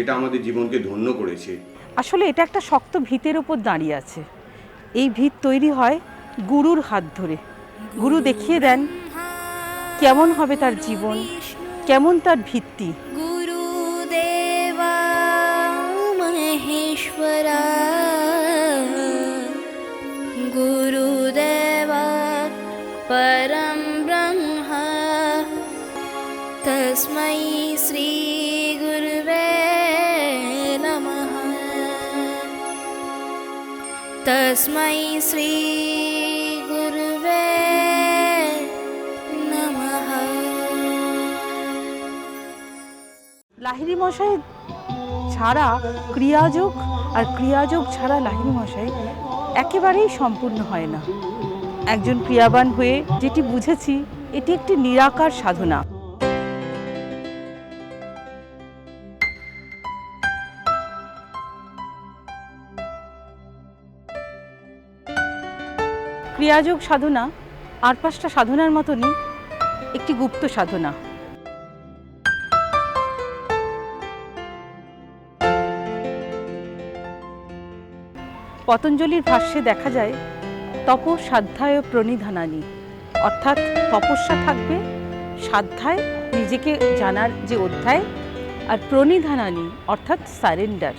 যেটা আমাদের জীবনকে ধন্য করেছে। আসলে এটা একটা শক্ত ভিতের ওপর দাঁড়িয়ে আছে। এই ভিত তৈরি হয় গুরুর হাত ধরে। গুরু দেখিয়ে দেন কেমন হবে তার জীবন, কেমন তার ভিত্তি। गुरुदेवा महेश्वरा गुरुदेवा परं ब्रह्म तस्मै श्री गुरुवे नमः तस्मै श्री गुरुवे नमः। লাহিড়ী মশাই ছাড়া ক্রিয়াযোগ আর ক্রিয়াযোগ ছাড়া লাহিড়ী মশাই একেবারেই সম্পূর্ণ হয় না। একজন ক্রিয়াবান হয়ে যেটি বুঝেছি, এটি একটি নিরাকার সাধনা। ক্রিয়াযোগ সাধনা আর 5টা সাধনার মতনই একটি গুপ্ত সাধনা। পতঞ্জলির ভাষ্যে দেখা যায় তপ সাধ্যায় প্রণিধানানি, অর্থাৎ তপস্যা থাকবে, সাধ্যায় নিজেকে জানার যে অধ্যায়, আর প্রণিধানানি অর্থাৎ সারেন্ডার।